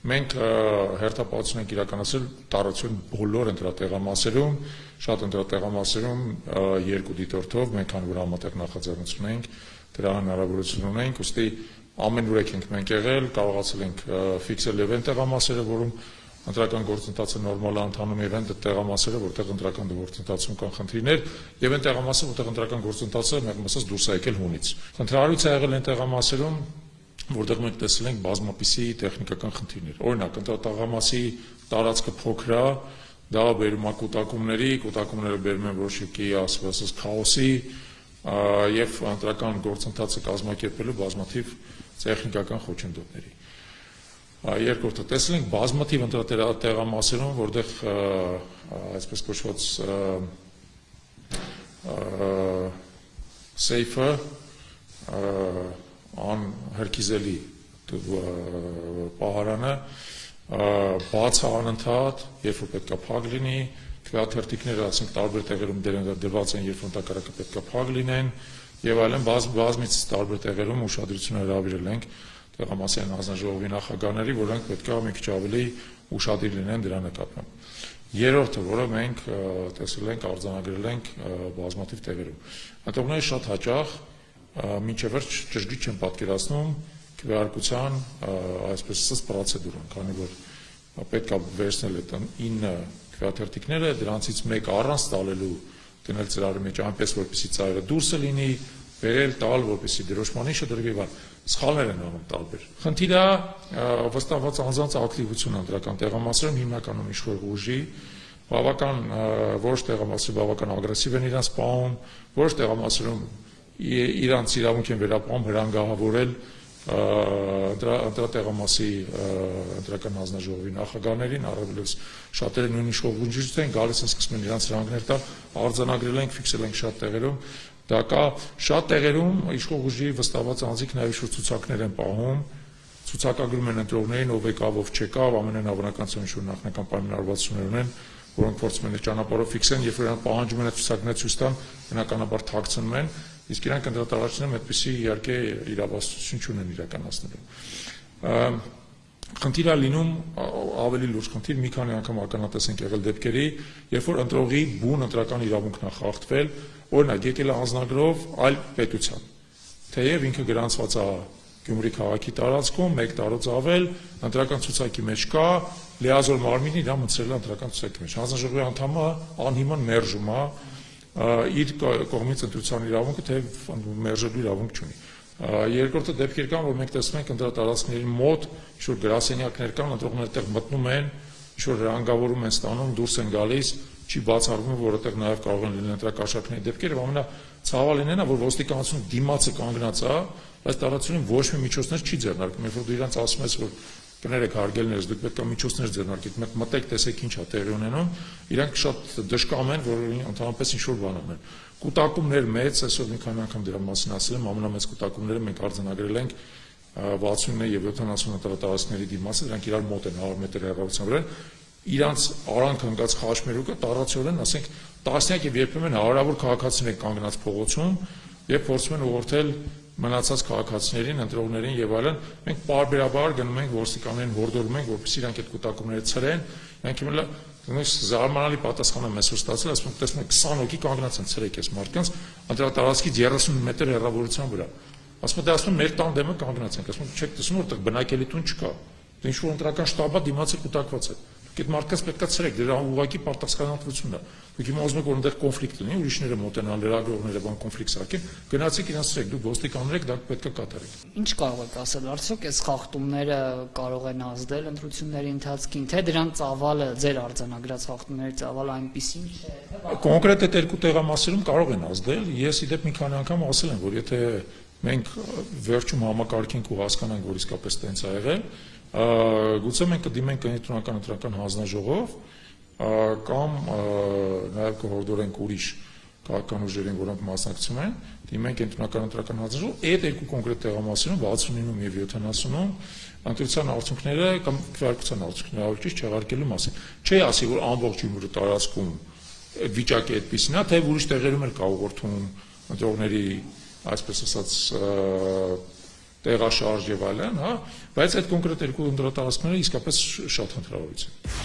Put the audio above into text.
Մենք հերթապահություն ենք իրականացրել տարածություն բոլոր ընտրատեղամասերում, շատ ընտրատեղամասերում 2 դիտորդով, մենք քանի որ համատեղ նախաձեռնություն ենք, դրա հնարավորություն ունենք, ուստի ամենուրեք ենք մենք եղել, կարողացել ենք ֆիքսել եւ այն տեղամասերը, որում ընտրական գործընթացը նորմալ է ընթանում եւ այն տեղամասերը, որտեղ ընտրական գործընթացում կան խնդիրներ, եւ այն տեղամասը, որտեղ ընտրական գործընթացը մեղմ ասած դուրս է եկել հունից։ Խնդրահարույց է եղել այն տեղամասերում, որտեղ մենք տեսել ենք բազմապիսի տեխնիկական խնդիրներ։ Օրինակ, ընտրատեղամասի տարածքը փոքր է, դա բերում է կուտակումները բերում են որոշակի ասած քաոսի եւ ընտրական գործընթացը կազմակերպելու բազմաթիվ տեխնիկական խոչընդոտների։ Երկրորդը տեսել ենք բազմաթիվ ընտրատեղամասերում, որտեղ այսպես կոչված safe-ը անհրկիզելի պահարանը բաց է անընդհատ, երբ որ պետք է փակ լինի, քվեաթերթիկները ասենք տարբեր տեղերում դրված են, երբ որ տակառակը պետք է փակ լինեն եւ այլն բազմից տարբեր տեղերում ուշադրություն հրավիրել ենք տեղամասային հանձնաժողովի նախագահների, որոնք պետք է մի քիչ ավելի ուշադիր լինեն դրա նկատմամբ։ Երրորդը, որը մենք տեսել ենք, արձանագրել ենք բազմաթիվ տեղերում։ Ընտրողները շատ հաճախ մինչև վերջ ճշգրիտ չեն պատկերացնում քվեարկության այսպես ասած պրոցեդուրան, քանի որ պետք է վերցնել այդ 9 քվեաթերթիկները, դրանցից մեկը առանց տալելու դնել ծրարի մեջ այնպես, որպեսզի ծայրը դուրս լինի, բերել տալ, որպեսզի դրոշմանիշը դրվի եւ այլն։ Սխալներ են անում տարբեր։ Խնդիրը վստահված անձանց ակտիվությունը ընտրական տեղամասերում հիմնականում իշխող ուժի, բավական որոշ տեղամասերում բավական ագրեսիվ են իրանց պահում, որոշ տեղամասերում իրանց իրավունք են վերապահում հրանգահավորել ընտրատեղամասի ընտրական հանձնաժողովի նախագահներին, առավելևս շատերը նույն իշխող ուժից են գալիս են սկսում են իրանց հրանգներ տալ, արձանագրել ենք, ֆիքսել ենք շատ տեղերում։ Դա կա շատ տեղերում իշխող ուժի վստահված անձիկ նաև ինչ-որ ցուցակներ են պահում, ցուցակագրում են ընտրողներին, ով եկավ, ով չեկավ, ամենանավանական ինչ-որ նախնական պայմանավորվածություններ ունեն, որոնք փորձում են ճանապարհով ֆիքսեն, երբ որ նրանք պահանջում են այդ ցուցակները ցույց տան, բնականաբար թաքցնում են, իսկ իրանք ընտրատարածքներում այդպիսի իհարկե իրավասություն չունեն իրականացնելու։ Խնդիրը լինում ավելի լուրջ խնդիր, մի քանի անգամ ականատես ենք եղել դեպքերի, երբ որ ընտրողի բուն ընտրական իրավունքն է խախտվել, օրինակ եկել է անձնագրով այլ պետության, թեև ինքը գրանցված է Գյումրի քաղաքի տարածքում, 1 տարուց ավել, ընտրական ցուցակի մեջ կա, լիազոր մարմինը իրան մտցրել է ընտրական ցուցակի մեջ։ Հանձնաժողովի անդամը անհիմն մերժում է իր կողմից ընտրության իրավունքը, թեև մերժելու իրավունք չունի։ Երկրորդը դեպքեր կան, որ մենք տեսնում ենք ընտրատարածքների մոտ ինչ-որ գրասենյակներ կան, ընտրողները այդտեղ մտնում են, ինչ-որ հրանգավորում են ստանում, դուրս են գալիս, չի բացառվում, որովհետև նաև կարող են լինել ընտրակաշառքների դեպքեր, եւ ամենացավալին է, որ ոստիկանությունը դիմացը կանգնած է, բայց տարածությունում ոչ մի միջոցներ չի ձեռնարկում, երբ որ դու իրանց ասում ես, որ կներեք հարգելներս, դուք պետք է միջոցներ ձեռնարկեք, մտեք, տեսեք ինչ է տեղի ունենում, իրանք շատ դժկամ են, որ ընդհանրապես ինչ-որ բան անեն։ Կուտակումներ մեծ, այսօր մի քանի անգամ դրա մասին ասել եմ, ամենամեծ կուտակումները մենք արձանագրել ենք 60 եւ 70 ընտրատարածքների դիմացը, դրանք իրար մոտ են 100 մետր հեռավորության վրա, իրանց արանք հնգած խաչմերուկը տարածորեն, ասենք, տասնյակ եւ երբեմն հարյուրավոր քաղաքացիներ կանգնած փողոցում եւ փորձում են ուղղորդել մնացած քաղաքացիներին, ընտրողներին եւ այլն, մենք պարբերաբար գնում ենք ոստիկաններին հորդորում ենք, որպեսզի իրանք այդ կուտակումները ցրեն, իրանք հիմա զարմանալի պատասխան եմ այսօր ստացել, ասում եմ, տեսնում եք 20 հոգի կանգնած են ցրեք այս մարդկանց ընտրատարածքից 30 մետր հեռավորության վրա։ Ասում եմ, դե ասում եմ, մեր տան դեմը կանգնած ենք, ասում եմ, չեք տեսնում, որտեղ բնակելի տուն չկա։ Դե ինչ որ ընտրական շտաբը դիմացը կուտակված է։ Այդ մարդկանց պետք է ցրեք, դրա ուղղակի պատասխանատվությունն է։ Դուք հիմա ուզում եք որ այնտեղ կոնֆլիկտ լինի, ուրիշները մոտենան, լրագրողները բան կոնֆլիկտ սարքեն, գնացեք իրանց ցրեք, դուք ոստիկաններ եք, դա պետք է կատարեք։ Ինչ կարող եք ասել, արդյոք այս խախտումները կարող են ազդել ընտրությունների ընթացքին, թե դրանց ծավալը, ձեր արձանագրած խախտումների ծավալը այնպեսին չէ։ Կոնկրետ այդ երկու տեղամասերում կարող են ազդել, ես իդեպ մի քանի անգամ ասել եմ, որ եթե մենք վերջում համակարգենք ու հասկանանք, որ իսկապես տենց է եղել, գուցե մենք կդիմենք կենտրոնական ընտրական հանձնաժողով կամ նաև կհորդորենք ուրիշ քաղաքական ուժերին, որոնք մասնակցում են, դիմենք կենտրոնական ընտրական հանձնաժողով, այդ երկու կոնկրետ տեղամասերում 69-ում եւ 70-ում ընտրության արդյունքները կամ քվեարկության արդյունքները ավելի ճիշտ չեղարկելու մասին։ Չի ասի, որ ամբողջ Գյումրու տարածքում վիճակը այդպեսին է, թե ուրիշ տեղերում էլ կա ուղղորդում ընտրողների, այսպես ասած, տեղաշարժ եւ այլն, հա, բայց այդ կոնկրետ երկու ընտրատարածքները իսկապես շատ խնդրահարույց են։